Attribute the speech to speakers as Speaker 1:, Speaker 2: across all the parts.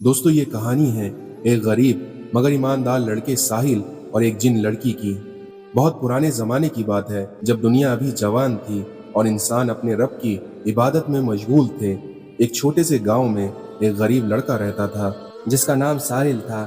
Speaker 1: दोस्तों, ये कहानी है एक गरीब मगर ईमानदार लड़के साहिल और एक जिन लड़की की। बहुत पुराने जमाने की बात है, जब दुनिया अभी जवान थी और इंसान अपने रब की इबादत में मशगूल थे। एक छोटे से गांव में एक गरीब लड़का रहता था जिसका नाम साहिल था।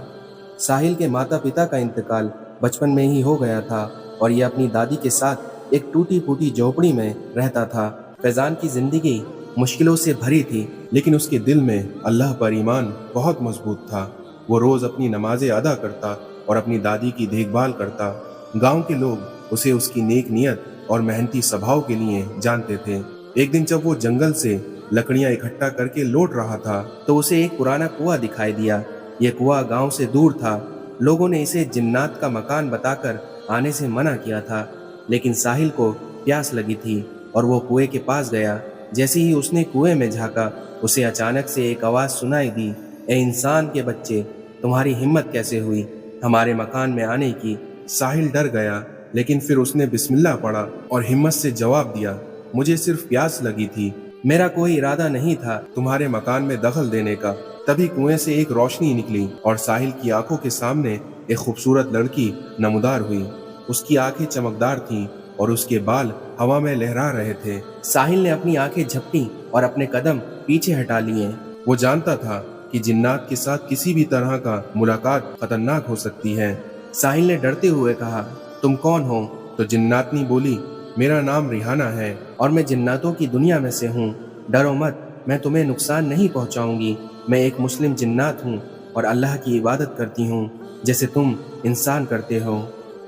Speaker 1: साहिल के माता पिता का इंतकाल बचपन में ही हो गया था और ये अपनी दादी के साथ एक टूटी फूटी झोपड़ी में रहता था। फैजान की जिंदगी मुश्किलों से भरी थी, लेकिन उसके दिल में अल्लाह पर ईमान बहुत मजबूत था। वो रोज अपनी नमाजें अदा करता और अपनी दादी की देखभाल करता। गांव के लोग उसे उसकी नेक नियत और मेहनती स्वभाव के लिए जानते थे। एक दिन जब वो जंगल से लकड़ियां इकट्ठा करके लौट रहा था तो उसे एक पुराना कुआं दिखाई दिया। ये कुआं गांव से दूर था। लोगों ने इसे जिन्नात का मकान बताकर आने से मना किया था, लेकिन साहिल को प्यास लगी थी और वो कुएं के पास गया। जैसे ही उसने कुएं में झांका, उसे अचानक से एक आवाज सुनाई दी, ए इंसान के बच्चे, तुम्हारी हिम्मत कैसे हुई हमारे मकान में आने की। साहिल डर गया, लेकिन फिर उसने बिस्मिल्लाह पढ़ा और हिम्मत से जवाब दिया, मुझे सिर्फ प्यास लगी थी, मेरा कोई इरादा नहीं था तुम्हारे मकान में दखल देने का। तभी कुएं से एक रोशनी निकली और साहिल की आंखों के सामने एक खूबसूरत लड़की नमूदार हुई। उसकी आंखें चमकदार थीं और उसके बाल हवा में लहरा रहे थे। साहिल ने अपनी आंखें झपटी और अपने कदम पीछे हटा लिए। वो जानता था कि जिन्नात के साथ किसी भी तरह का मुलाकात खतरनाक हो सकती है। साहिल ने डरते हुए कहा, तुम कौन हो? तो जिन्नातनी बोली, मेरा नाम रिहाना है और मैं जिन्नातों की दुनिया में से हूँ। डरो मत, मैं तुम्हें नुकसान नहीं पहुँचाऊंगी। मैं एक मुस्लिम जिन्नात हूँ और अल्लाह की इबादत करती हूँ जैसे तुम इंसान करते हो।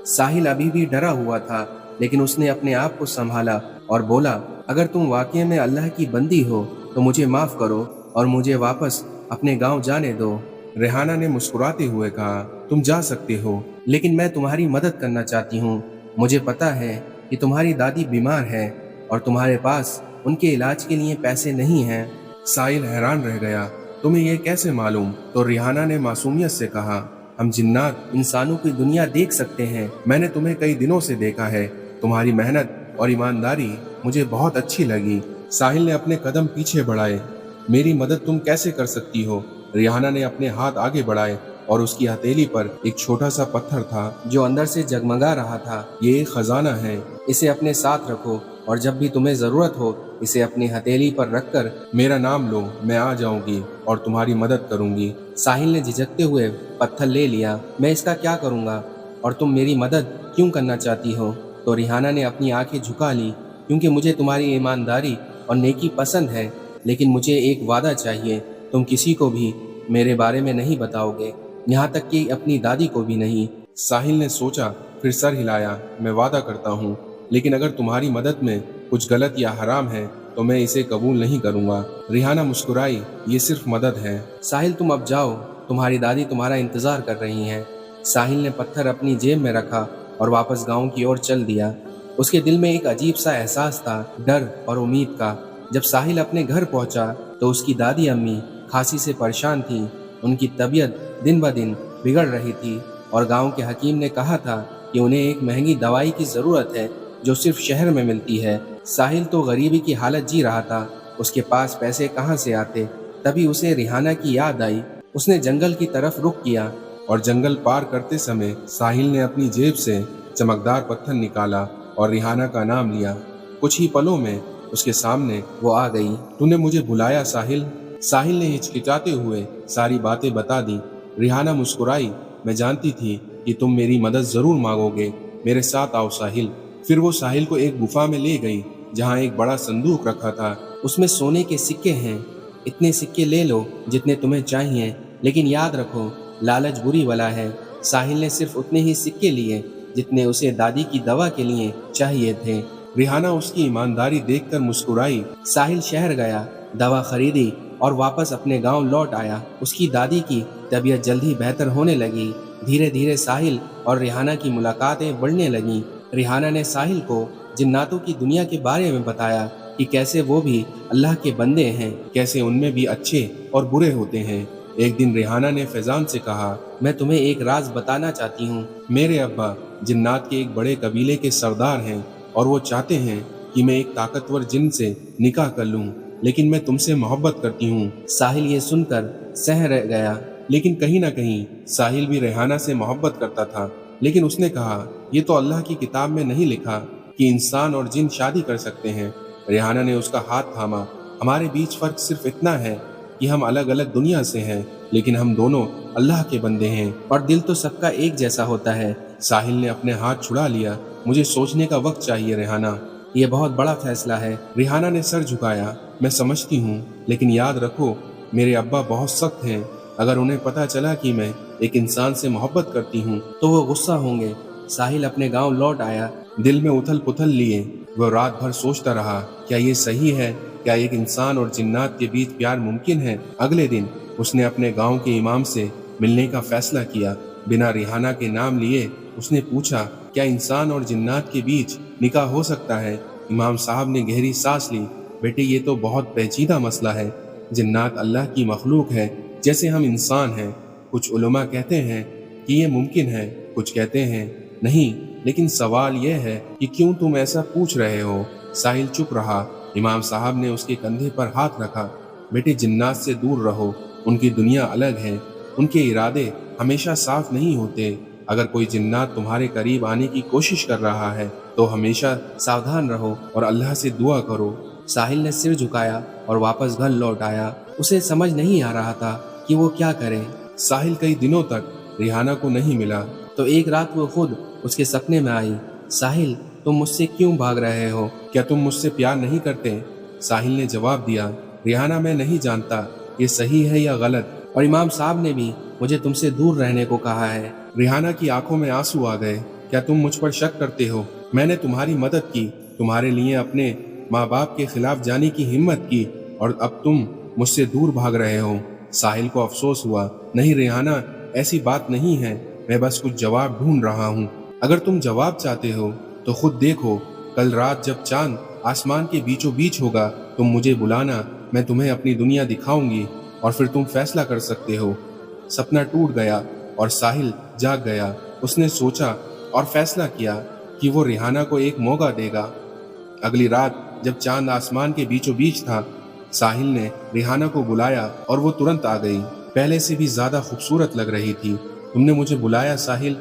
Speaker 1: साहिल अभी भी डरा हुआ था, लेकिन उसने अपने आप को संभाला और बोला, अगर तुम वाकई में अल्लाह की बंदी हो तो मुझे माफ़ करो और मुझे वापस अपने गांव जाने दो। रेहाना ने मुस्कुराते हुए कहा, तुम जा सकते हो, लेकिन मैं तुम्हारी मदद करना चाहती हूँ। मुझे पता है कि तुम्हारी दादी बीमार है और तुम्हारे पास उनके इलाज के लिए पैसे नहीं हैं। साहिल हैरान रह गया, तुम्हें ये कैसे मालूम? तो रिहाना ने मासूमियत से कहा, हम जिन्नात इंसानों की दुनिया देख सकते हैं। मैंने तुम्हें कई दिनों से देखा है। तुम्हारी मेहनत और ईमानदारी मुझे बहुत अच्छी लगी। साहिल ने अपने कदम पीछे बढ़ाए, मेरी मदद तुम कैसे कर सकती हो? रिहाना ने अपने हाथ आगे बढ़ाए और उसकी हथेली पर एक छोटा सा पत्थर था जो अंदर से जगमगा रहा था। ये एक खजाना है, इसे अपने साथ रखो और जब भी तुम्हें जरूरत हो इसे अपनी हथेली पर रखकर मेरा नाम लो। मैं आ जाऊंगी और तुम्हारी मदद करूंगी। साहिल ने झिझकते हुए पत्थर ले लिया। मैं इसका क्या करूंगा और तुम मेरी मदद क्यों करना चाहती हो? तो रिहाना ने अपनी आंखें झुका ली, क्योंकि मुझे तुम्हारी ईमानदारी और नेकी पसंद है, लेकिन मुझे एक वादा चाहिए, तुम किसी को भी मेरे बारे में नहीं बताओगे, यहाँ तक कि अपनी दादी को भी नहीं। साहिल ने सोचा, फिर सर हिलाया, मैं वादा करता हूँ, लेकिन अगर तुम्हारी मदद में कुछ गलत या हराम है तो मैं इसे कबूल नहीं करूँगा। रिहाना मुस्कुराई, ये सिर्फ मदद है। साहिल तुम अब जाओ, तुम्हारी दादी तुम्हारा इंतजार कर रही हैं। साहिल ने पत्थर अपनी जेब में रखा और वापस गांव की ओर चल दिया। उसके दिल में एक अजीब सा एहसास था, डर और उम्मीद का। जब साहिल अपने घर पहुंचा तो उसकी दादी अम्मी खांसी से परेशान थी। उनकी तबीयत दिन ब दिन बिगड़ रही थी और गांव के हकीम ने कहा था कि उन्हें एक महंगी दवाई की ज़रूरत है जो सिर्फ शहर में मिलती है। साहिल तो गरीबी की हालत जी रहा था, उसके पास पैसे कहाँ से आते। तभी उसे रिहाना की याद आई। उसने जंगल की तरफ रुख किया और जंगल पार करते समय साहिल ने अपनी जेब से चमकदार पत्थर निकाला और रिहाना का नाम लिया। कुछ ही पलों में उसके सामने वो आ गई। तूने मुझे बुलाया साहिल? साहिल ने हिचकिचाते हुए सारी बातें बता दी। रिहाना मुस्कुराई, मैं जानती थी कि तुम मेरी मदद जरूर मांगोगे, मेरे साथ आओ साहिल। फिर वो साहिल को एक गुफा में ले गई जहाँ एक बड़ा संदूक रखा था। उसमें सोने के सिक्के हैं, इतने सिक्के ले लो जितने तुम्हें चाहिए, लेकिन याद रखो लालच बुरी बला है। साहिल ने सिर्फ उतने ही सिक्के लिए जितने उसे दादी की दवा के लिए चाहिए थे। रिहाना उसकी ईमानदारी देखकर मुस्कुराई। साहिल शहर गया, दवा खरीदी और वापस अपने गांव लौट आया। उसकी दादी की तबीयत जल्दी बेहतर होने लगी। धीरे धीरे साहिल और रिहाना की मुलाकातें बढ़ने लगीं। रिहाना ने साहिल को जिन्नातों की दुनिया के बारे में बताया कि कैसे वो भी अल्लाह के बंदे हैं, कैसे उनमें भी अच्छे और बुरे होते हैं। एक दिन रिहाना ने फैजान से कहा, मैं तुम्हें एक राज बताना चाहती हूँ। मेरे अब्बा जिन्नात के एक बड़े कबीले के सरदार हैं और वो चाहते हैं कि मैं एक ताकतवर जिन से निकाह कर लूँ, لیکن میں تم سے محبت کرتی ہوں۔
Speaker 2: ساحل یہ سن کر سہ رہ گیا۔
Speaker 1: لیکن کہیں نہ کہیں ساحل بھی ریحانہ سے محبت کرتا تھا، لیکن اس نے کہا یہ تو اللہ کی کتاب میں نہیں لکھا کہ انسان اور جن شادی کر سکتے ہیں۔ ریحانہ نے اس کا ہاتھ تھاما۔ ہمارے بیچ فرق صرف اتنا ہے کہ ہم الگ الگ دنیا سے ہیں، لیکن ہم دونوں اللہ کے بندے ہیں،
Speaker 2: اور دل تو سب کا ایک جیسا ہوتا ہے۔
Speaker 1: ساحل نے اپنے ہاتھ چھڑا لیا۔ مجھے سوچنے کا وقت چاہیے ریحانہ۔
Speaker 2: یہ بہت بڑا فیصلہ ہے۔
Speaker 1: ریحانہ نے سر جھکایا۔ میں سمجھتی ہوں، لیکن یاد رکھو میرے ابا بہت سخت ہیں۔ اگر انہیں پتا چلا کہ میں ایک انسان سے محبت کرتی ہوں
Speaker 2: تو وہ غصہ ہوں گے۔ ساحل اپنے گاؤں لوٹ آیا۔
Speaker 1: دل میں اتھل پتھل لیے وہ رات بھر سوچتا رہا، کیا یہ صحیح ہے؟ کیا ایک انسان اور جنات کے بیچ پیار ممکن ہے؟ اگلے دن اس نے اپنے گاؤں کے امام سے ملنے کا فیصلہ کیا۔ بنا ریحانہ کے نام لیے اس نے پوچھا، کیا انسان اور جنات کے بیچ نکاح ہو سکتا ہے؟ امام صاحب نے گہری سانس لی۔ بیٹے یہ تو بہت پیچیدہ مسئلہ ہے۔ جنات اللہ کی مخلوق ہے جیسے ہم انسان ہیں۔ کچھ علماء کہتے ہیں کہ یہ ممکن ہے، کچھ کہتے ہیں نہیں، لیکن سوال یہ ہے کہ کیوں تم ایسا پوچھ رہے ہو؟ ساحل چپ رہا۔ امام صاحب نے اس کے کندھے پر ہاتھ رکھا۔ بیٹے جنات سے دور رہو، ان کی دنیا الگ ہے، ان کے ارادے ہمیشہ صاف نہیں ہوتے۔ اگر کوئی جنات تمہارے قریب آنے کی کوشش کر رہا ہے تو ہمیشہ
Speaker 2: ساودھان رہو۔
Speaker 1: اور اللہ سے دعا کرو۔
Speaker 2: ساحل نے سر جھکایا اور واپس گھر لوٹ آیا۔ اسے سمجھ نہیں آ رہا تھا کہ وہ کیا کرے۔
Speaker 1: ساحل کئی دنوں تک ریحانہ کو نہیں ملا۔
Speaker 2: تو ایک رات وہ خود اس کے سپنے میں آئی۔ ساحل تم مجھ سے کیوں بھاگ رہے ہو؟
Speaker 1: کیا تم مجھ سے پیار نہیں کرتے؟ ساحل نے جواب دیا، ریحانہ میں نہیں جانتا یہ صحیح ہے یا غلط،
Speaker 2: اور امام صاحب نے بھی مجھے تم سے دور رہنے کو کہا ہے۔
Speaker 1: ریحانہ کی آنکھوں میں آنسو آ گئے۔ کیا تم مجھ پر شک کرتے ہو؟ میں نے تمہاری مدد کی، تمہارے لیے اپنے ماں باپ کے خلاف جانے کی ہمت کی، اور اب تم مجھ سے دور بھاگ رہے ہو۔ ساحل کو افسوس ہوا۔ نہیں ریحانہ، ایسی بات نہیں ہے، میں بس کچھ جواب ڈھونڈ رہا ہوں۔ اگر تم جواب چاہتے ہو تو خود دیکھو، کل رات جب چاند آسمان کے بیچوں بیچ ہوگا تم مجھے بلانا، میں تمہیں اپنی دنیا دکھاؤں گی اور پھر تم فیصلہ کر سکتے ہو۔ سپنا ٹوٹ گیا اور ساحل جاگ گیا۔ اس نے سوچا اور فیصلہ کیا کہ وہ ریحانہ کو ایک موقع دے گا۔ اگلی رات جب چاند آسمان کے بیچوں بیچ تھا، ساحل نے ریحانہ کو بلایا اور وہ ترنت آ گئی۔ پہلے سے بھی زیادہ خوبصورت لگ رہی تھی۔ تم نے مجھے بلایا ساحل،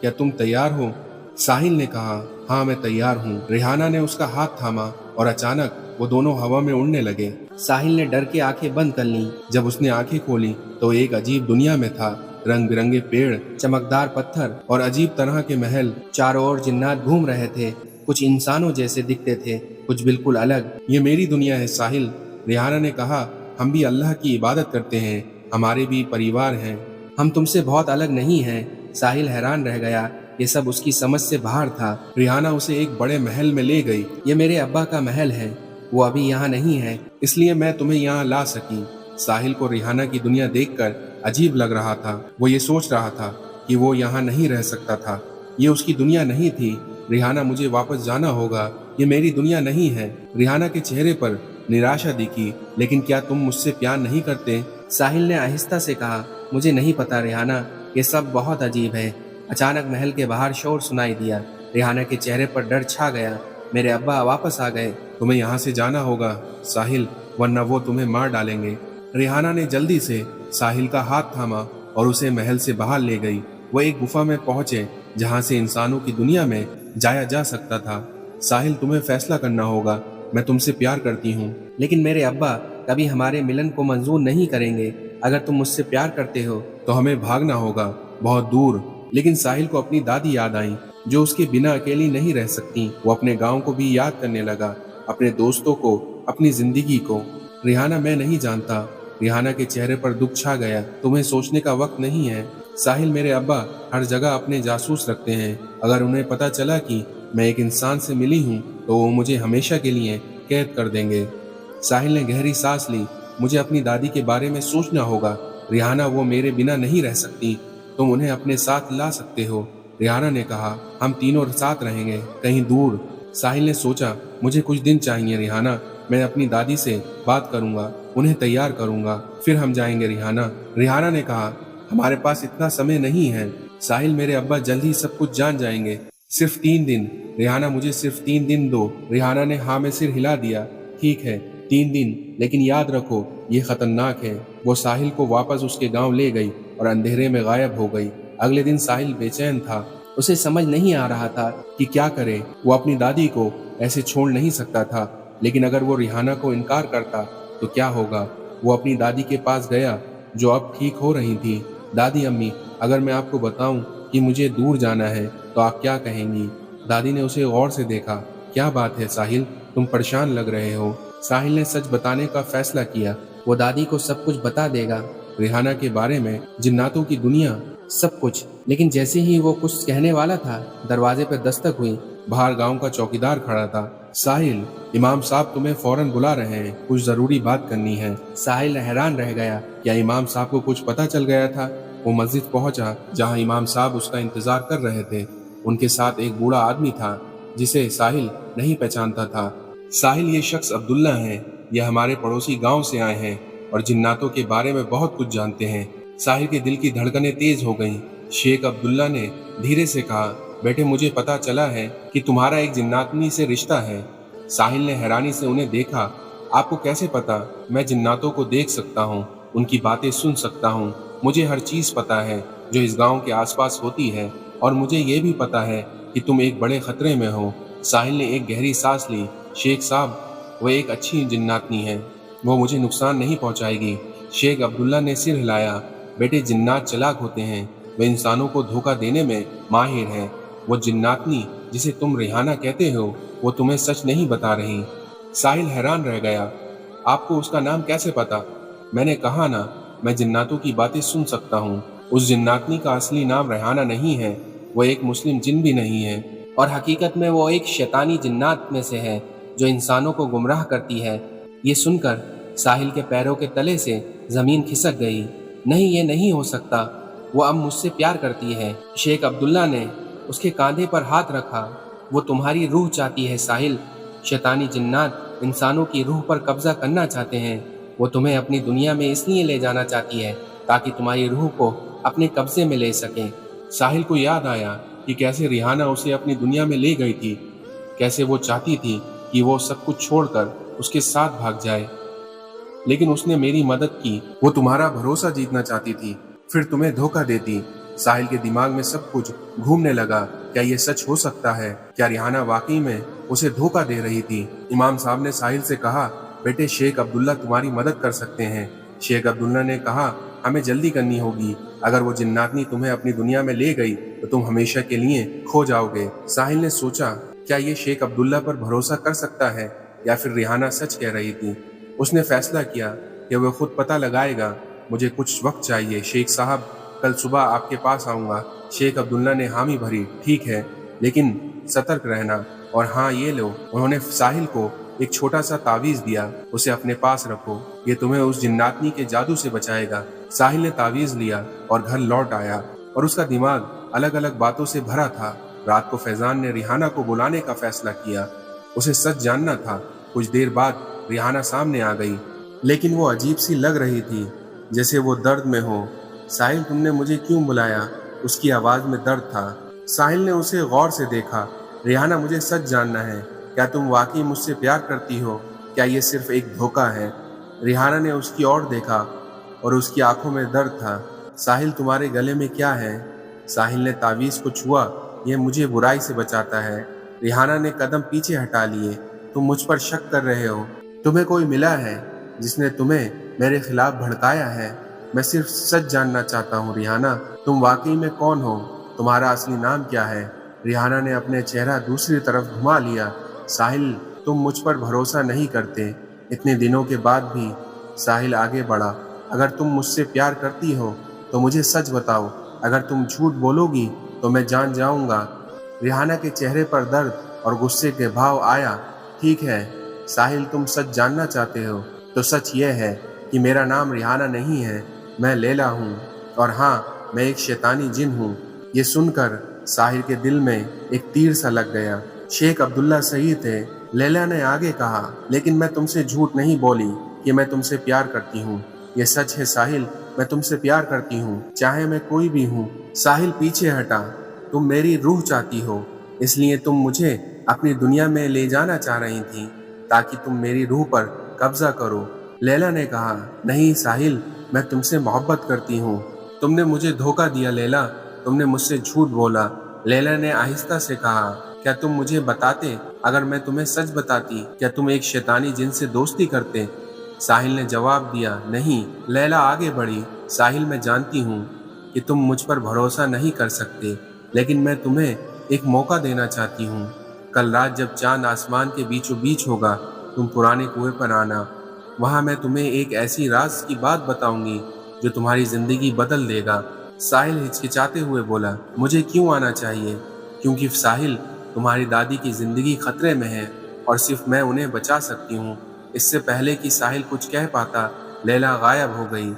Speaker 1: کیا تم تیار ہو؟ ساحل نے کہا، ہاں میں تیار ہوں۔ ریحانہ نے اس کا ہاتھ تھاما اور اچانک وہ دونوں ہوا میں اڑنے لگے۔
Speaker 2: ساحل نے ڈر کے آنکھیں بند کر لیں۔
Speaker 1: جب اس نے آنکھیں کھولی تو ایک عجیب دنیا میں تھا۔ رنگ برنگے پیڑ،
Speaker 2: چمکدار پتھر
Speaker 1: اور عجیب طرح کے محل۔
Speaker 2: چاروں اور جنات گھوم رہے تھے، کچھ انسانوں جیسے دکھتے تھے، کچھ بالکل الگ۔
Speaker 1: یہ میری دنیا ہے ساحل، ریحانہ نے کہا۔ ہم بھی اللہ کی عبادت کرتے ہیں، ہمارے بھی پریوار ہیں۔
Speaker 2: ہم تم سے بہت الگ نہیں ہیں۔ ساحل حیران رہ گیا، یہ سب اس کی سمجھ سے باہر تھا۔
Speaker 1: ریحانہ اسے ایک بڑے محل میں لے گئی۔
Speaker 2: یہ میرے ابا کا محل ہے، وہ ابھی یہاں نہیں ہے،
Speaker 1: اس لیے میں تمہیں یہاں لا سکی۔ ساحل کو ریحانہ کی دنیا دیکھ کر عجیب لگ رہا تھا۔ وہ یہ سوچ رہا تھا کہ وہ یہاں نہیں رہ سکتا تھا، یہ اس کی دنیا نہیں تھی۔ ریحانہ مجھے واپس جانا ہوگا، یہ میری دنیا نہیں ہے۔ ریحانہ کے چہرے پر نراشا دکھی۔ لیکن کیا تم مجھ سے پیار نہیں کرتے؟
Speaker 2: ساحل نے آہستہ سے کہا، مجھے نہیں پتا ریحانہ، یہ سب بہت عجیب ہے۔ اچانک محل کے باہر شور سنائی دیا۔ ریحانہ کے چہرے پر ڈر چھا گیا۔ میرے ابا واپس آ گئے۔
Speaker 1: تمہیں یہاں سے جانا ہوگا ساحل، ورنہ وہ تمہیں مار ڈالیں گے۔ ریحانہ نے جلدی سے ساحل کا ہاتھ تھاما اور اسے محل سے باہر لے گئی۔ وہ ایک گفا میں پہنچے جہاں سے انسانوں کی دنیا میں جایا جا سکتا تھا۔ ساحل تمہیں فیصلہ کرنا ہوگا، میں تم سے پیار کرتی ہوں۔
Speaker 2: لیکن میرے ابا کبھی ہمارے ملن کو منظور نہیں کریں گے۔ اگر تم مجھ سے پیار کرتے ہو
Speaker 1: تو ہمیں بھاگنا ہوگا بہت دور۔ لیکن ساحل کو اپنی دادی یاد آئی جو اس کے بنا اکیلی نہیں رہ سکتی۔ وہ اپنے گاؤں کو بھی یاد کرنے لگا، اپنے دوستوں کو، اپنی زندگی کو۔ ریحانہ میں نہیں جانتا۔ ریحانہ کے چہرے پر دکھ چھا گیا۔ تمہیں سوچنے کا وقت نہیں ہے ساحل، میرے ابا ہر جگہ اپنے جاسوس رکھتے ہیں۔ اگر انہیں پتا چلا کہ میں ایک انسان سے ملی ہوں تو وہ مجھے ہمیشہ کے لیے قید کر دیں گے۔ ساحل نے گہری سانس لی۔ مجھے اپنی دادی کے بارے میں سوچنا ہوگا۔ ریحانہ وہ میرے بنا نہیں رہ سکتی، تم انہیں اپنے ساتھ لا سکتے ہو۔ ریحانہ نے کہا، ہم تینوں ساتھ رہیں گے، کہیں دور۔ ساحل نے سوچا، مجھے کچھ دن چاہیے ریحانہ، میں اپنی دادی سے بات کروں گا، انہیں تیار کروں گا، پھر ہم جائیں گے ریحانہ۔ ریحانہ نے کہا، ہمارے پاس اتنا سمے نہیں ہے ساحل، میرے ابا جلد ہی سب کچھ جان جائیں گے، صرف 3 دن۔ ریحانہ مجھے صرف 3 دن دو۔ ریحانہ نے ہاں میں سر ہلا دیا۔ ٹھیک ہے، 3 दिन, लेकिन याद रखो ये खतरनाक है। वो साहिल को वापस उसके गांव ले गई और अंधेरे में गायब हो गई। अगले दिन साहिल बेचैन था।
Speaker 2: उसे समझ नहीं आ रहा था
Speaker 1: कि क्या करे। वो अपनी दादी को ऐसे छोड़ नहीं सकता था, लेकिन अगर वो रिहाना को इनकार करता तो क्या होगा। वो अपनी दादी के पास गया जो अब ठीक हो रही थी। दादी अम्मी, अगर मैं आपको बताऊं कि मुझे दूर जाना है तो आप क्या कहेंगी। दादी ने उसे गौर से देखा। क्या बात है साहिल, तुम परेशान लग रहे हो। साहिल ने सच बताने का फैसला किया।
Speaker 2: वो दादी को सब कुछ बता देगा,
Speaker 1: रिहाना के बारे में, जिन्नातों की दुनिया,
Speaker 2: सब कुछ। लेकिन जैसे ही वो कुछ कहने वाला था, दरवाजे पर दस्तक हुई।
Speaker 1: बाहर गांव का चौकीदार खड़ा था। साहिल, इमाम साहब तुम्हें फौरन बुला रहे हैं, कुछ जरूरी बात करनी है।
Speaker 2: साहिल हैरान रह गया।
Speaker 1: क्या इमाम साहब को कुछ पता चल गया था। वो मस्जिद पहुंचा जहां इमाम साहब उसका इंतजार कर रहे थे। उनके साथ एक बूढ़ा आदमी था जिसे साहिल नहीं पहचानता था। साहिल, ये शख्स अब्दुल्ला हैं। यह हमारे पड़ोसी गांव से आए हैं और जिन्नातों के बारे में बहुत कुछ जानते हैं। साहिल के दिल की धड़कनें तेज हो गईं। शेख अब्दुल्ला ने धीरे से कहा, बेटे मुझे पता चला है कि तुम्हारा एक जिन्नातनी से रिश्ता है। साहिल ने हैरानी से उन्हें देखा। आपको कैसे पता। मैं जिन्नातों को देख सकता हूँ, उनकी बातें सुन सकता हूँ। मुझे हर चीज पता है जो इस गांव के आसपास होती है, और मुझे ये भी पता है कि तुम एक बड़े खतरे में हो। साहिल ने एक गहरी सांस ली। शेख साहब, वो एक अच्छी जिन्नातनी है, वो मुझे नुकसान नहीं पहुंचाएगी। शेख अब्दुल्ला ने सिर हिलाया। बेटे, जिन्नात चालाक होते हैं, वे इंसानों को धोखा देने में माहिर हैं। वो जिन्नातनी जिसे तुम रिहाना कहते हो, वो तुम्हें सच नहीं बता रही। साहिल हैरान रह गया। आपको उसका नाम कैसे पता। मैंने कहा ना, मैं जिन्नातों की बातें सुन सकता हूँ। उस जिन्नातनी का असली नाम रिहाना नहीं है, वो एक मुस्लिम जिन भी नहीं है,
Speaker 2: और हकीकत में वो एक शैतानी जिन्नात में से है जो इंसानों को गुमराह करती है। ये सुनकर साहिल के पैरों के तले से जमीन खिसक गई। नहीं, ये नहीं हो सकता, वो अब मुझसे प्यार करती है। शेख अब्दुल्ला ने उसके कांधे पर हाथ रखा। वो तुम्हारी रूह चाहती है साहिल। शैतानी जिन्नात इंसानों की रूह पर कब्जा करना चाहते हैं। वो तुम्हें अपनी दुनिया में इसलिए ले जाना चाहती है ताकि तुम्हारी रूह को अपने कब्जे में ले सकें।
Speaker 1: साहिल को याद आया कि कैसे रिहाना उसे अपनी दुनिया में ले गई थी, कैसे वो चाहती थी कि वो सब कुछ छोड़कर उसके साथ भाग जाए, लेकिन उसने मेरी मदद की। वो तुम्हारा भरोसा जीतना चाहती थी, फिर तुम्हें धोखा देती। साहिल के दिमाग में सब कुछ घूमने लगा। क्या ये सच हो सकता है। क्या रिहाना वाकई में उसे धोखा दे रही थी। इमाम साहब ने साहिल से कहा, बेटे शेख अब्दुल्ला तुम्हारी मदद कर सकते हैं। शेख अब्दुल्ला ने कहा, हमें जल्दी करनी होगी। अगर वो जिन्नातनी तुम्हें अपनी दुनिया में ले गई तो तुम हमेशा के लिए खो जाओगे। साहिल ने सोचा, क्या ये शेख अब्दुल्ला पर भरोसा कर सकता है या फिर रिहाना सच कह रही थी। उसने फैसला किया कि वह खुद पता लगाएगा। मुझे कुछ वक्त चाहिए शेख साहब, कल सुबह आपके पास आऊँगा। शेख अब्दुल्ला ने हामी भरी। ठीक है, लेकिन सतर्क रहना। और हाँ, ये लो। उन्होंने साहिल को एक छोटा सा तावीज दिया। उसे अपने पास रखो, ये तुम्हें उस जिन्नातनी के जादू से बचाएगा। साहिल ने तावीज लिया और घर लौट आया, और उसका दिमाग अलग अलग बातों से भरा था। रात को फैजान ने रिहाना को बुलाने का फैसला किया। उसे सच जानना था। कुछ देर बाद रिहाना सामने आ गई, लेकिन वो अजीब सी लग रही थी, जैसे वो दर्द में हो। साहिल, तुमने मुझे क्यों बुलाया। उसकी आवाज में दर्द था। साहिल ने उसे गौर से देखा। रिहाना, मुझे सच जानना है, क्या तुम वाकई मुझसे प्यार करती हो। क्या ये सिर्फ एक धोखा है। रिहाना ने उसकी ओर देखा और उसकी आंखों में दर्द था। साहिल, तुम्हारे गले में क्या है। साहिल ने तावीज को छुआ। यह मुझे बुराई से बचाता है। रिहाना ने कदम पीछे हटा लिए। तुम मुझ पर शक कर रहे हो। तुम्हें कोई मिला है जिसने तुम्हें मेरे खिलाफ भड़काया है। मैं सिर्फ सच जानना चाहता हूँ रिहाना, तुम वाकई में कौन हो। तुम्हारा असली नाम क्या है। रिहाना ने अपने चेहरा दूसरी तरफ घुमा लिया। साहिल, तुम मुझ पर भरोसा नहीं करते। इतने दिनों के बाद भी। साहिल आगे बढ़ा। अगर तुम मुझसे प्यार करती हो तो मुझे सच बताओ। अगर तुम झूठ बोलोगी तो मैं जान जाऊंगा। रिहाना के चेहरे पर दर्द और गुस्से के भाव आया। ठीक है साहिल, तुम सच जानना चाहते हो तो सच ये है कि मेरा नाम रिहाना नहीं है, मैं लैला हूँ। और हाँ, मैं एक शैतानी जिन हूँ। ये सुनकर साहिल के दिल में एक तीर सा लग गया। शेख अब्दुल्ला सही थे। लैला ने आगे कहा, लेकिन मैं तुमसे झूठ नहीं बोली कि मैं तुमसे प्यार करती हूँ। ये सच है साहिल, मैं तुमसे प्यार करती हूँ, चाहे मैं कोई भी हूँ। साहिल पीछे हटा। तुम मेरी रूह चाहती हो, इसलिए तुम मुझे अपनी दुनिया में ले जाना चाह रही थी ताकि तुम मेरी रूह पर कब्जा करो। लैला ने कहा, नहीं साहिल, मैं तुमसे मोहब्बत करती हूँ। तुमने मुझे धोखा दिया लैला, तुमने मुझसे झूठ बोला। लैला ने आहिस्ता से कहा, क्या तुम मुझे बताते? अगर मैं तुम्हें सच बताती, क्या तुम एक शैतानी जिन से दोस्ती करते? साहिल ने जवाब दिया, नहीं। लैला आगे बढ़ी, साहिल, मैं जानती हूँ कि तुम मुझ पर भरोसा नहीं कर सकते, लेकिन मैं तुम्हें एक मौका देना चाहती हूँ। कल रात जब चांद आसमान के बीचों बीच होगा, तुम पुराने कुएं पर आना। वहाँ मैं तुम्हें एक ऐसी राज की बात बताऊंगी जो तुम्हारी जिंदगी बदल देगा। साहिल हिचकिचाते हुए बोला, मुझे क्यों आना चाहिए? क्योंकि साहिल, तुम्हारी दादी की जिंदगी खतरे में है और सिर्फ मैं उन्हें बचा सकती हूँ। इससे पहले कि साहिल कुछ कह पाता, लैला गायब हो गई।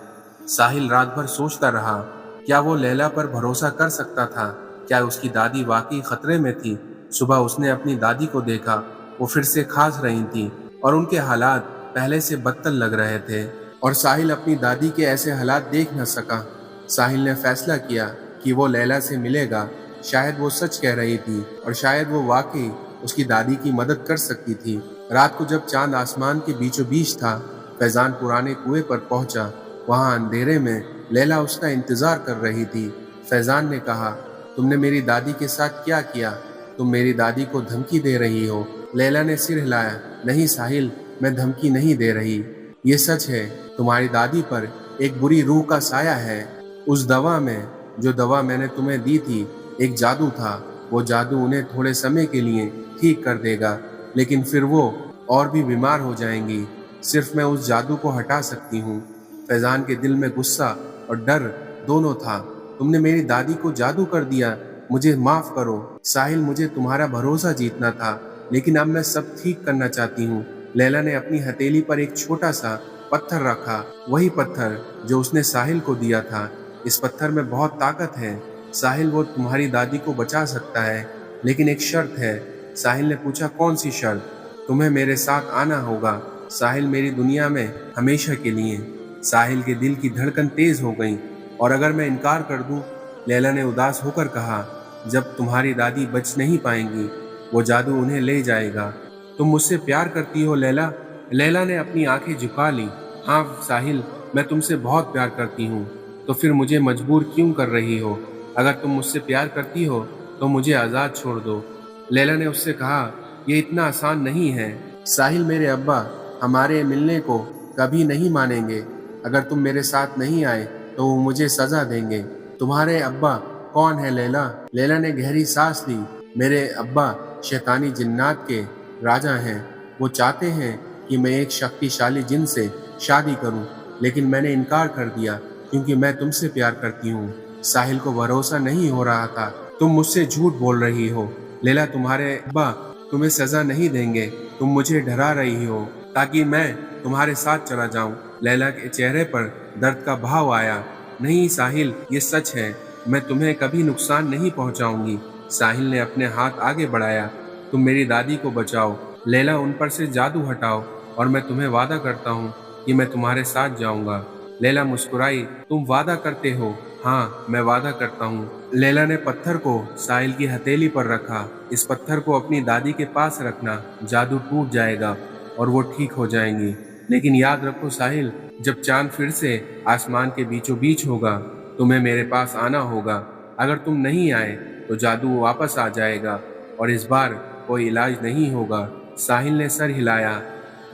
Speaker 1: साहिल रात भर सोचता रहा, क्या वो लैला पर भरोसा कर सकता था? क्या उसकी दादी वाकई खतरे में थी? सुबह उसने अपनी दादी को देखा, वो फिर से खांस रही थी और उनके हालात पहले से बदतर लग रहे थे, और साहिल अपनी दादी के ऐसे हालात देख न सका। साहिल ने फैसला किया कि वो लैला से मिलेगा। शायद वो सच कह रही थी और शायद वो वाकई उसकी दादी की मदद कर सकती थी। रात को जब चांद आसमान के बीचों बीच था, फैजान पुराने कुएं पर पहुंचा। वहां अंधेरे में लैला उसका इंतजार कर रही थी। फैजान ने कहा, तुमने मेरी दादी के साथ क्या किया? तुम मेरी दादी को धमकी दे रही हो। लैला ने सिर हिलाया, नहीं साहिल, मैं धमकी नहीं दे रही, ये सच है। तुम्हारी दादी पर एक बुरी रूह का साया है। उस दवा में, जो दवा मैंने तुम्हें दी थी, एक जादू था। वो जादू उन्हें थोड़े समय के लिए ठीक कर देगा, लेकिन फिर वो और भी बीमार हो जाएंगी। सिर्फ मैं उस जादू को हटा सकती हूँ। फैजान के दिल में गुस्सा और डर दोनों था। तुमने मेरी दादी को जादू कर दिया, मुझे माफ करो। साहिल, मुझे तुम्हारा भरोसा जीतना था, लेकिन अब मैं सब ठीक करना चाहती हूँ। लैला ने अपनी हथेली पर एक छोटा सा पत्थर रखा, वही पत्थर जो उसने साहिल को दिया था। इस पत्थर में बहुत ताकत है साहिल, वो तुम्हारी दादी को बचा सकता है, लेकिन एक शर्त है। साहिल ने पूछा, कौन सी शर्त? तुम्हें मेरे साथ आना होगा साहिल, मेरी दुनिया में हमेशा के लिए। साहिल के दिल की धड़कन तेज हो गई। और अगर मैं इनकार कर दूं? लैला ने उदास होकर कहा, जब तुम्हारी दादी बच नहीं पाएंगी, वो जादू उन्हें ले जाएगा। तुम मुझसे प्यार करती हो लैला? लैला ने अपनी आंखें झुका ली। हाँ साहिल, मैं तुमसे बहुत प्यार करती हूँ। तो फिर मुझे मजबूर क्यों कर रही हो? अगर तुम मुझसे प्यार करती हो तो मुझे आज़ाद छोड़ दो। लैला ने उससे कहा, यह इतना आसान नहीं है साहिल, मेरे अब्बा हमारे मिलने को कभी नहीं मानेंगे। अगर तुम मेरे साथ नहीं आए तो वो मुझे सजा देंगे। तुम्हारे अब्बा कौन है लैला? लैला ने गहरी सांस ली। मेरे अब्बा शैतानी जिन्नात के राजा हैं। वो चाहते हैं कि मैं एक शक्तिशाली जिन से शादी करूं, लेकिन मैंने इनकार कर दिया क्योंकि मैं तुमसे प्यार करती हूँ। साहिल को भरोसा नहीं हो रहा था। तुम मुझसे झूठ बोल रही हो लैला, तुम्हारे अब्बा तुम्हें सजा नहीं देंगे। तुम मुझे डरा रही हो ताकि मैं तुम्हारे साथ चला जाऊं। लैला के चेहरे पर दर्द का भाव आया। नहीं साहिल, ये सच है, मैं तुम्हें कभी नुकसान नहीं पहुंचाऊंगी। साहिल ने अपने हाथ आगे बढ़ाया। तुम मेरी दादी को बचाओ लैला, उन पर से जादू हटाओ और मैं तुम्हें वादा करता हूँ कि मैं तुम्हारे साथ जाऊंगा। लैला मुस्कुराई, तुम वादा करते हो? हाँ, मैं वादा करता हूँ। लैला ने पत्थर को साहिल की हथेली पर रखा। इस पत्थर को अपनी दादी के पास रखना, जादू टूट जाएगा और वो ठीक हो जाएंगी। लेकिन याद रखो साहिल, जब चांद फिर से आसमान के बीचों बीच होगा, तुम्हें मेरे पास आना होगा। अगर तुम नहीं आए तो जादू वापस आ जाएगा और इस बार कोई इलाज नहीं होगा। साहिल ने सर हिलाया,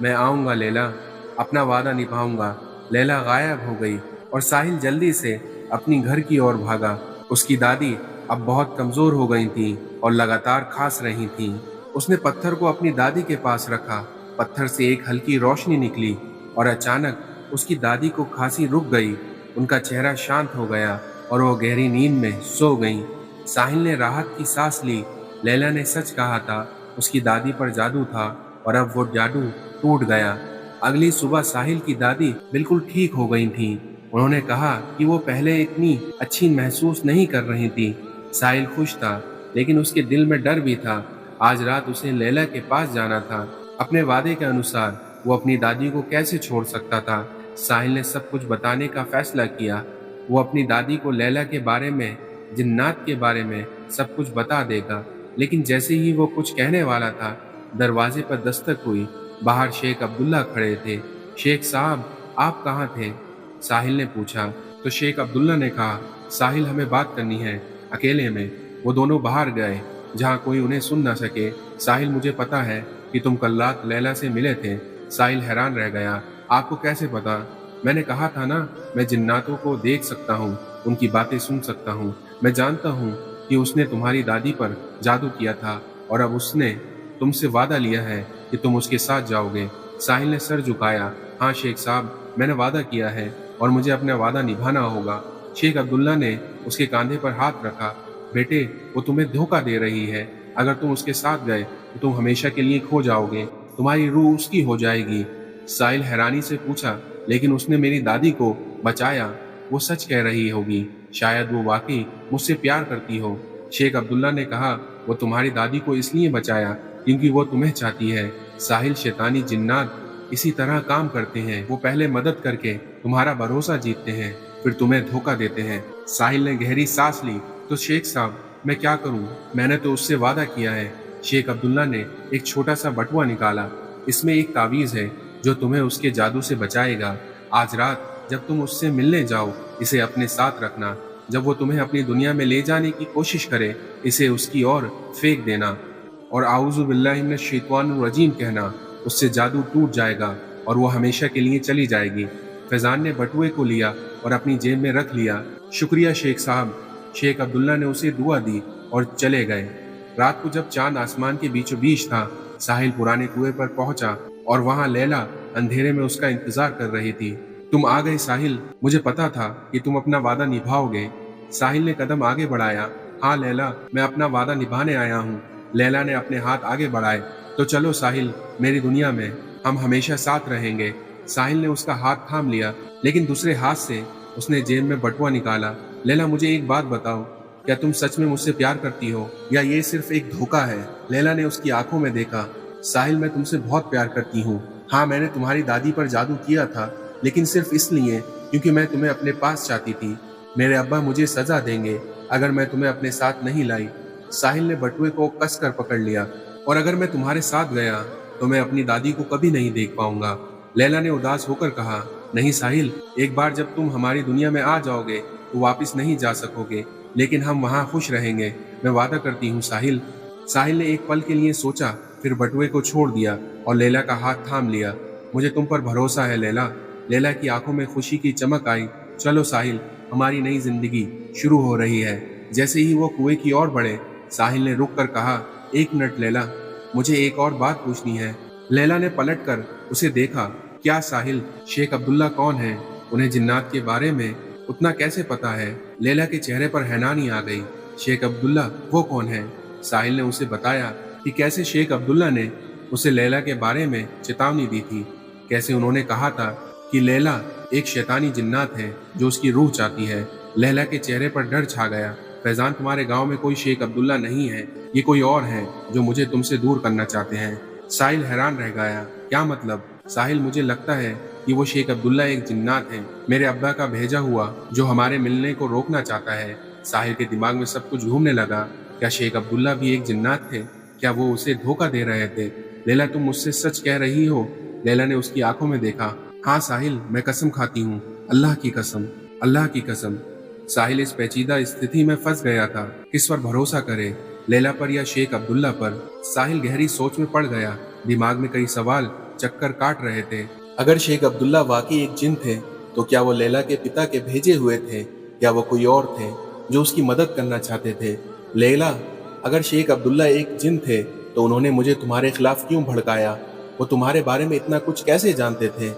Speaker 1: मैं आऊँगा लैला, अपना वादा निभाऊंगा। लैला गायब हो गई और साहिल जल्दी से अपनी घर की ओर भागा। उसकी दादी अब बहुत कमजोर हो गई थी और लगातार खांस रही थी। उसने पत्थर को अपनी दादी के पास रखा। पत्थर से एक हल्की रोशनी निकली और अचानक उसकी दादी को खांसी रुक गई। उनका चेहरा शांत हो गया और वो गहरी नींद में सो गई। साहिल ने राहत की सांस ली। लैला ने सच कहा था, उसकी दादी पर जादू था और अब वो जादू टूट गया। अगली सुबह साहिल की दादी बिल्कुल ठीक हो गई थी। उन्होंने कहा कि वो पहले इतनी अच्छी महसूस नहीं कर रही थी। साहिल खुश था, लेकिन उसके दिल में डर भी था। आज रात उसे लैला के पास जाना था। अपने वादे के अनुसार वो अपनी दादी को कैसे छोड़ सकता था? साहिल ने सब कुछ बताने का फैसला किया। वो अपनी दादी को लैला के बारे में, जिन्नात के बारे में सब कुछ बता देगा। लेकिन जैसे ही वो कुछ कहने वाला था, दरवाजे पर दस्तक हुई बाहर शेख अब्दुल्ला खड़े थे। शेख साहब, आप कहाँ थे? साहिल ने पूछा। तो शेख अब्दुल्ला ने कहा, साहिल, हमें बात करनी है, अकेले में। वो दोनों बाहर गए जहाँ कोई उन्हें सुन न सके। साहिल, मुझे पता है कि तुम कल रात लैला से मिले थे। साहिल हैरान रह गया। आपको कैसे पता? मैंने कहा था ना, मैं जिन्नातों को देख सकता हूँ, उनकी बातें सुन सकता हूँ। मैं जानता हूँ कि उसने तुम्हारी दादी पर जादू किया था और अब उसने तुमसे वादा लिया है कि तुम उसके साथ जाओगे। साहिल ने सर झुकाया। हाँ शेख साहब, मैंने वादा किया है और मुझे अपना वादा निभाना होगा। शेख अब्दुल्ला ने उसके कंधे पर हाथ रखा। बेटे, वो तुम्हें धोखा दे रही है। अगर तुम उसके साथ गए तो तुम हमेशा के लिए खो जाओगे, तुम्हारी रूह उसकी हो जाएगी। साहिल हैरानी से पूछा, लेकिन उसने मेरी दादी को बचाया, वो सच कह रही होगी, शायद वो वाकई मुझसे प्यार करती हो। शेख अब्दुल्ला ने कहा, वो तुम्हारी दादी को इसलिए बचाया क्योंकि वो तुम्हें चाहती है। साहिल, शैतानी जिन्नात इसी तरह काम करते हैं। वो पहले मदद करके तुम्हारा भरोसा जीतते हैं, फिर तुम्हें धोखा देते हैं। साहिल ने गहरी सांस ली। तो शेख साहब, मैं क्या करूं? मैंने तो उससे वादा किया है। शेख अब्दुल्ला ने एक छोटा सा बटुआ निकाला। इसमें एक तावीज है जो तुम्हें उसके जादू से बचाएगा। आज रात जब तुम उससे मिलने जाओ, इसे अपने साथ रखना। जब वो तुम्हें अपनी दुनिया में ले जाने की कोशिश करे, इसे उसकी ओर फेंक देना और आऊज़ु बिल्लाहि मिनश शैतानिर रजीम कहना। उससे जादू टूट जाएगा और वो हमेशा के लिए चली जाएगी। फैजान ने बटुए को लिया और अपनी जेब में रख लिया। शुक्रिया शेख साहब। शेख अब्दुल्ला ने उसे दुआ दी और चले गए। रात को जब चांद आसमान के बीचों बीच था, साहिल पुराने कुएं पर पहुंचा और वहां लैला अंधेरे में उसका इंतजार कर रही थी। तुम आ गए साहिल, मुझे पता था कि तुम अपना वादा निभाओगे। साहिल ने कदम आगे बढ़ाया। हाँ लैला, मैं अपना वादा निभाने आया हूँ। लैला ने अपने हाथ आगे बढ़ाए। तो चलो साहिल, मेरी दुनिया में हम हमेशा साथ रहेंगे। साहिल ने उसका हाथ थाम लिया, लेकिन दूसरे हाथ से उसने जेब में बटुआ निकाला। लैला, मुझे एक बात बताओ, क्या तुम सच में मुझसे प्यार करती हो या ये सिर्फ एक धोखा है? लैला ने उसकी आंखों में देखा। साहिल, मैं तुमसे बहुत प्यार करती हूँ। हाँ, मैंने तुम्हारी दादी पर जादू किया था, लेकिन सिर्फ इसलिए क्योंकि मैं तुम्हें अपने पास चाहती थी। मेरे अब्बा मुझे सजा देंगे अगर मैं तुम्हें अपने साथ नहीं लाई। साहिल ने बटुए को कसकर पकड़ लिया। और अगर मैं तुम्हारे साथ गया तो मैं अपनी दादी को कभी नहीं देख पाऊंगा। लैला ने उदास होकर कहा, नहीं साहिल, एक बार जब तुम हमारी दुनिया में आ जाओगे तो वापस नहीं जा सकोगे, लेकिन हम वहाँ खुश रहेंगे। मैं वादा करती हूँ साहिल। साहिल ने एक पल के लिए सोचा, फिर बटुए को छोड़ दिया और लैला का हाथ थाम लिया। मुझे तुम पर भरोसा है लैला। लैला की आंखों में खुशी की चमक आई। चलो साहिल, हमारी नई जिंदगी शुरू हो रही है। जैसे ही वो कुएं की ओर बढ़े, साहिल ने रुक कर कहा, एक मिनट लैला, मुझे एक और बात पूछनी है। लैला ने पलटकर उसे देखा। क्या साहिल, शेख अब्दुल्ला कौन है? उन्हें जिन्नात के बारे में उतना कैसे पता है? लैला के चेहरे पर हैरानी आ गई। शेख अब्दुल्ला, वो कौन है? साहिल ने उसे बताया कि कैसे शेख अब्दुल्ला ने उसे लैला के बारे में चेतावनी दी थी, कैसे उन्होंने कहा था कि लैला एक शैतानी जिन्नात है जो उसकी रूह चाहती है। लैला के चेहरे पर डर छा गया। फैजान, तुम्हारे गांव में कोई शेख अब्दुल्ला नहीं है, ये कोई और है जो मुझे तुमसे दूर करना चाहते हैं। साहिल हैरान रह गया। क्या मतलब? साहिल, मुझे लगता है कि वो शेख अब्दुल्ला एक जिन्नात है, मेरे अब्बा का भेजा हुआ, जो हमारे मिलने को रोकना चाहता है। साहिल के दिमाग में सब कुछ घूमने लगा। क्या शेख अब्दुल्ला भी एक जिन्नात थे? क्या वो उसे धोखा दे रहे थे? लैला, तुम मुझसे सच कह रही हो? लैला ने उसकी आंखों में देखा। हाँ साहिल, मैं कसम खाती हूँ, अल्लाह की कसम, अल्लाह की कसम। साहिल इस पेचीदा स्थिति में फंस गया था। किस पर भरोसा करे, लैला पर या शेख अब्दुल्ला पर? साहिल गहरी सोच में पड़ गया। दिमाग में कई सवाल चक्कर काट रहे थे। अगर शेख अब्दुल्ला वाकई एक जिन थे, तो क्या वो लैला के पिता के भेजे हुए थे या वो कोई और थे जो उसकी मदद करना चाहते थे? लैला, अगर शेख अब्दुल्ला एक जिन थे तो उन्होंने मुझे तुम्हारे खिलाफ क्यों भड़काया? वो तुम्हारे बारे में इतना कुछ कैसे जानते थे?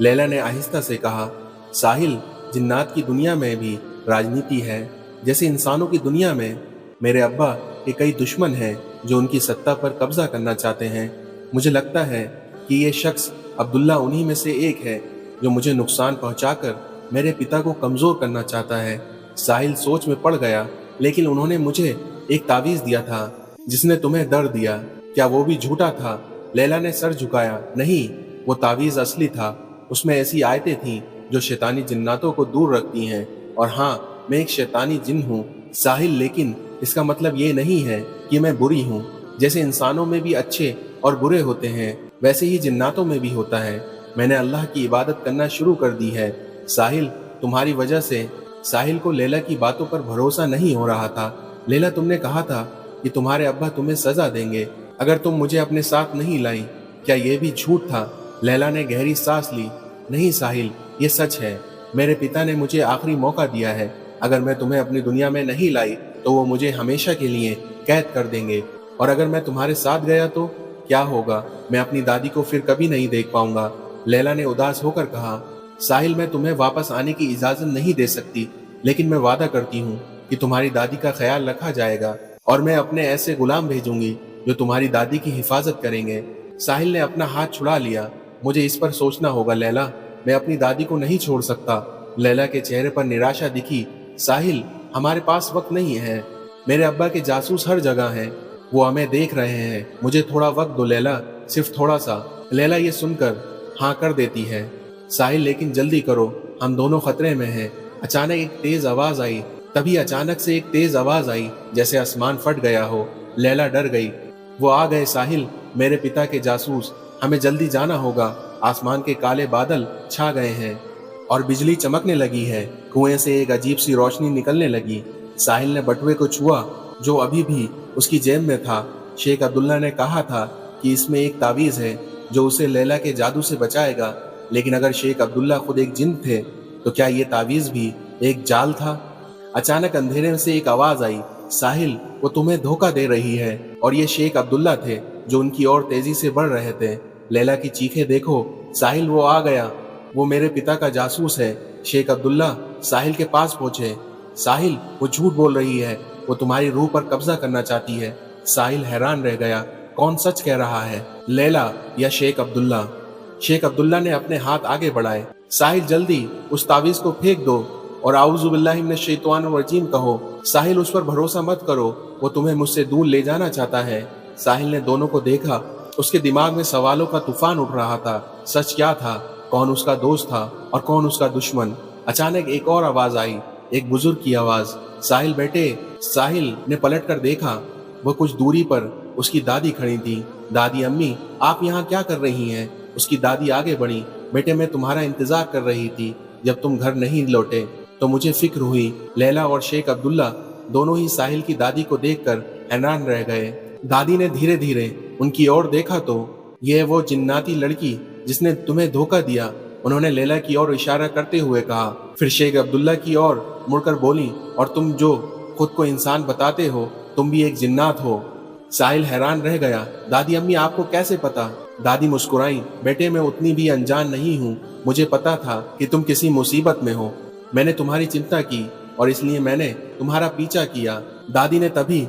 Speaker 1: लैला ने आहिस्ता से कहा। साहिल, जिन्नात की दुनिया में भी राजनीति है, जैसे इंसानों की दुनिया में। मेरे अब्बा के कई दुश्मन हैं जो उनकी सत्ता पर कब्जा करना चाहते हैं। मुझे लगता है कि ये शख्स अब्दुल्ला उन्हीं में से एक है जो मुझे नुकसान पहुंचाकर मेरे पिता को कमजोर करना चाहता है। साहिल सोच में पड़ गया। लेकिन उन्होंने मुझे एक तावीज दिया था जिसने तुम्हें दर्द दिया, क्या वो भी झूठा था? लैला ने सर झुकाया। नहीं, वो तावीज असली था। उसमें ऐसी आयतें थीं जो शैतानी जिन्नातों को दूर रखती हैं। और हाँ, मैं एक शैतानी जिन हूँ साहिल, लेकिन इसका मतलब ये नहीं है कि मैं बुरी हूँ। जैसे इंसानों में भी अच्छे और बुरे होते हैं, वैसे ही जिन्नातों में भी होता है। मैंने अल्लाह की इबादत करना शुरू कर दी है। साहिल, तुम्हारी वजह से साहिल को लैला की बातों पर भरोसा नहीं हो रहा था। लैला, तुमने कहा था कि तुम्हारे अब्बा तुम्हें सजा देंगे अगर तुम मुझे अपने साथ नहीं लाई। क्या यह भी झूठ था? लैला ने गहरी सांस ली। नहीं साहिल, ये सच है। मेरे पिता ने मुझे आखिरी मौका दिया है। अगर मैं तुम्हें अपनी दुनिया में नहीं लाई तो वो मुझे हमेशा के लिए कैद कर देंगे। और अगर मैं तुम्हारे साथ गया तो क्या होगा? मैं अपनी दादी को फिर कभी नहीं देख पाऊंगा। लैला ने उदास होकर कहा। साहिल, मैं तुम्हें वापस आने की इजाजत नहीं दे सकती, लेकिन मैं वादा करती हूँ कि तुम्हारी दादी का ख्याल रखा जाएगा और मैं अपने ऐसे गुलाम भेजूंगी जो तुम्हारी दादी की हिफाजत करेंगे। साहिल ने अपना हाथ छुड़ा लिया। मुझे इस पर सोचना होगा लैला, मैं अपनी दादी को नहीं छोड़ सकता। लैला के चेहरे पर निराशा दिखी। साहिल, हमारे पास वक्त नहीं है। मेरे अब्बा के जासूस हर जगह हैं, वो हमें देख रहे हैं। मुझे थोड़ा वक्त दो लैला, सिर्फ थोड़ा सा। लैला ये सुनकर हाँ कर देती है। साहिल, लेकिन जल्दी करो, हम दोनों खतरे में हैं। अचानक एक तेज आवाज आई। तभी अचानक से एक तेज आवाज आई जैसे आसमान फट गया हो। लैला डर गई। वो आ गए साहिल, मेरे पिता के जासूस। हमें जल्दी जाना होगा। आसमान के काले बादल छा गए हैं और बिजली चमकने लगी है। कुएं से एक अजीब सी रोशनी निकलने लगी। साहिल ने बटुए को छुआ जो अभी भी उसकी जेब में था। शेख अब्दुल्ला ने कहा था कि इसमें एक तावीज़ है जो उसे लैला के जादू से बचाएगा। लेकिन अगर शेख अब्दुल्ला खुद एक जिन थे तो क्या ये तावीज़ भी एक जाल था? अचानक अंधेरे में से एक आवाज आई। साहिल, वो तुम्हें धोखा दे रही है। और ये शेख अब्दुल्ला थे जो उनकी ओर तेजी से बढ़ रहे थे। लैला की चीखें देखो। साहिल, वो आ गया। वो मेरे पिता का जासूस है। शेख अब्दुल्ला साहिल के पास पहुंचे। साहिल, वो झूठ बोल रही है। वो तुम्हारी रूह पर कब्जा करना चाहती है। साहिल हैरान रह गया। कौन सच कह रहा है, लैला या शेख अब्दुल्ला? शेख अब्दुल्ला ने अपने हाथ आगे बढ़ाए। साहिल, जल्दी उस तावीज़ को फेंक दो और आऊज़ु बिल्लाहि मिनश शैतानिर रजीम कहो। साहिल, उस पर भरोसा मत करो, वो तुम्हें मुझसे दूर ले जाना चाहता है। साहिल ने दोनों को देखा। उसके दिमाग में सवालों का तूफान उठ रहा था। सच क्या था? कौन उसका दोस्त था और कौन उसका दुश्मन? अचानक एक और आवाज आई, एक बुजुर्ग की आवाज। साहिल बेटे। साहिल ने पलट कर देखा। वो कुछ दूरी पर उसकी दादी खड़ी थी। दादी, अम्मी, आप यहाँ क्या कर रही हैं? उसकी दादी आगे बढ़ी। बेटे, मैं तुम्हारा इंतजार कर रही थी। जब तुम घर नहीं लौटे तो मुझे फिक्र हुई। लैला और शेख अब्दुल्ला दोनों ही साहिल की दादी को देखकर हैरान रह गए। दादी ने धीरे धीरे उनकी ओर देखा तो यह वो जिन्नाती लड़की जिसने तुम्हें धोखा दिया। उन्होंने लैला की ओर इशारा करते हुए कहा। फिर शेख अब्दुल्ला की ओर मुड़कर बोली, और तुम जो खुद को इंसान बताते हो, तुम भी एक जिन्नात हो। साहिल हैरान रह गया। दादी, अम्मी, आपको कैसे पता? दादी मुस्कुराई। बेटे, मैं उतनी भी अनजान नहीं हूँ। मुझे पता था कि तुम किसी मुसीबत में हो। मैंने तुम्हारी चिंता की और इसलिए मैंने तुम्हारा पीछा किया। दादी ने तभी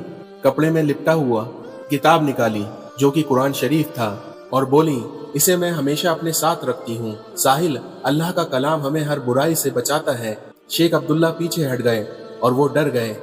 Speaker 1: कपड़े में लिपटा हुआ किताब निकाली जो कि कुरान शरीफ था और बोली, इसे मैं हमेशा अपने साथ रखती हूँ। साहिल, अल्लाह का कलाम हमें हर बुराई से बचाता है। शेख अब्दुल्ला पीछे हट गए और वो डर गए।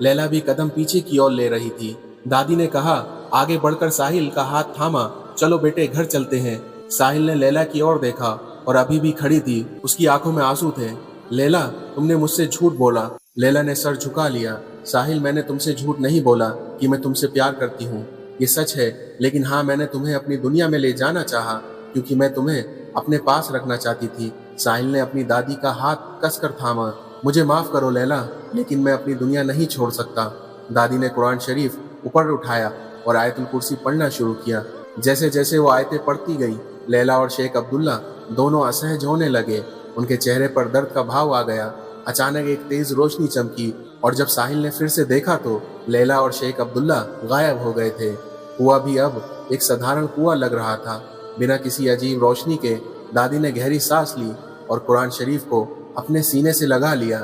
Speaker 1: लैला भी कदम पीछे की ओर ले रही थी। दादी ने कहा। आगे बढ़कर साहिल का हाथ थामा। चलो बेटे, घर चलते हैं। साहिल ने लैला की ओर देखा और अभी भी खड़ी थी। उसकी आंखों में आंसू थे। लैला, तुमने मुझसे झूठ बोला। लैला ने सर झुका लिया। साहिल, मैंने तुमसे झूठ नहीं बोला कि मैं तुमसे प्यार करती हूँ। ये सच है, लेकिन हाँ, मैंने तुम्हें अपनी दुनिया में ले जाना चाहा क्योंकि मैं तुम्हें अपने पास रखना चाहती थी। साहिल ने अपनी दादी का हाथ कसकर थामा। मुझे माफ करो लैला, लेकिन मैं अपनी दुनिया नहीं छोड़ सकता। दादी ने कुरान शरीफ ऊपर उठाया और आयतुल कुर्सी पढ़ना शुरू किया। जैसे जैसे वो आयतें पढ़ती गई, लैला और शेख अब्दुल्ला दोनों असहज होने लगे। उनके चेहरे पर दर्द का भाव आ गया। अचानक एक तेज रोशनी चमकी और जब साहिल ने फिर से देखा तो लैला और शेख अब्दुल्ला गायब हो गए थे। कुआं भी अब एक साधारण कुआं लग रहा था, बिना किसी अजीब रोशनी के। दादी ने गहरी सांस ली और कुरान शरीफ को अपने सीने से लगा लिया।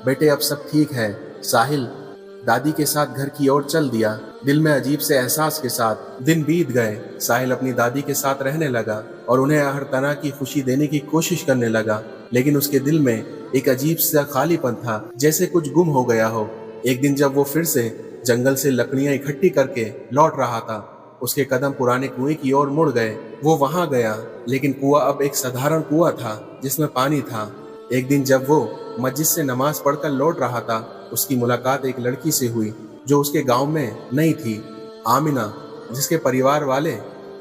Speaker 1: बेटे, अब सब ठीक है। साहिल दादी के साथ घर की ओर चल दिया, दिल में अजीब से एहसास के साथ। दिन बीत गए। साहिल अपनी दादी के साथ रहने लगा और उन्हें हर तरह की खुशी देने की कोशिश करने लगा, लेकिन उसके दिल में एक अजीब सा खालीपन था, जैसे कुछ गुम हो गया हो। एक दिन जब वो फिर से जंगल से लकड़ियां इकट्ठी करके लौट रहा था, उसके कदम पुराने कुएं की ओर मुड़ गए। वो वहां गया, लेकिन कुआं अब एक साधारण कुआं था जिसमें पानी था। एक दिन जब वो मस्जिद से नमाज पढ़कर लौट रहा था, उसकी मुलाकात एक लड़की से हुई जो उसके गांव में नहीं थी। आमिना, जिसके परिवार वाले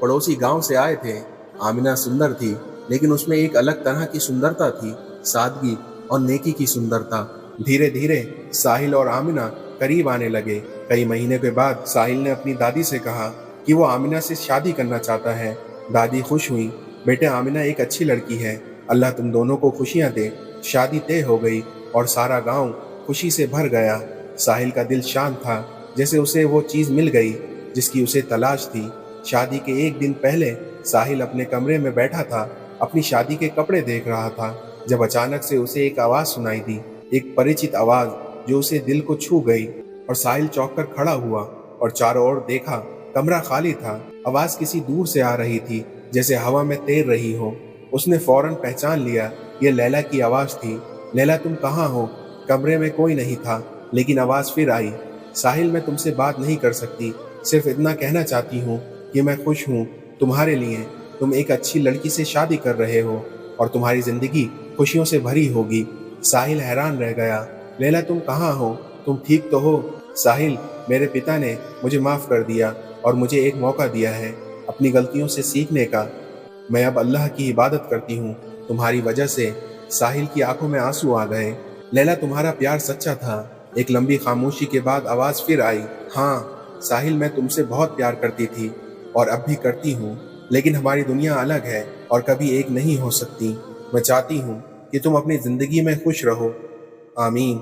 Speaker 1: पड़ोसी गांव से आए थे। आमिना सुंदर थी, लेकिन उसमें एक अलग तरह की सुंदरता थी, सादगी और नेकी की सुंदरता। धीरे धीरे साहिल और आमिना करीब आने लगे। कई महीने के बाद साहिल ने अपनी दादी से कहा कि वो आमिना से शादी करना चाहता है। दादी खुश हुई। बेटे, आमिना एक अच्छी लड़की है, अल्लाह तुम दोनों को खुशियां दे। शादी तय हो गई और सारा गांव खुशी से भर गया। साहिल का दिल शांत था, जैसे उसे वो चीज मिल गई जिसकी उसे तलाश थी। शादी के एक दिन पहले साहिल अपने कमरे में बैठा था, अपनी शादी के कपड़े देख रहा था, जब अचानक से उसे एक आवाज सुनाई दी, एक परिचित आवाज जो उसे दिल को छू गई। और साहिल चौंक कर खड़ा हुआ और चारों ओर देखा। कमरा खाली था। आवाज किसी दूर से आ रही थी, जैसे हवा में तैर रही हो। उसने फौरन पहचान लिया, ये लैला की आवाज थी। लैला, तुम कहाँ हो? कमरे में कोई नहीं था, लेकिन आवाज फिर आई। साहिल, मैं तुमसे बात नहीं कर सकती, सिर्फ इतना कहना चाहती हूँ कि मैं खुश हूँ तुम्हारे लिए। तुम एक अच्छी लड़की से शादी कर रहे हो और तुम्हारी जिंदगी खुशियों से भरी होगी। साहिल हैरान रह गया। लैला, तुम कहाँ हो? तुम ठीक तो हो? साहिल, मेरे पिता ने मुझे माफ कर दिया और मुझे एक मौका दिया है अपनी गलतियों से सीखने का। मैं अब अल्लाह की इबादत करती हूँ तुम्हारी वजह से। साहिल की आंखों में आंसू आ गए। लैला, तुम्हारा प्यार सच्चा था। एक लंबी खामोशी के बाद आवाज फिर आई। हाँ साहिल, मैं तुमसे बहुत प्यार करती थी और अब भी करती हूँ, लेकिन हमारी दुनिया अलग है और कभी एक नहीं हो सकती। मैं चाहती हूँ कि तुम अपनी जिंदगी में खुश रहो। आमीन।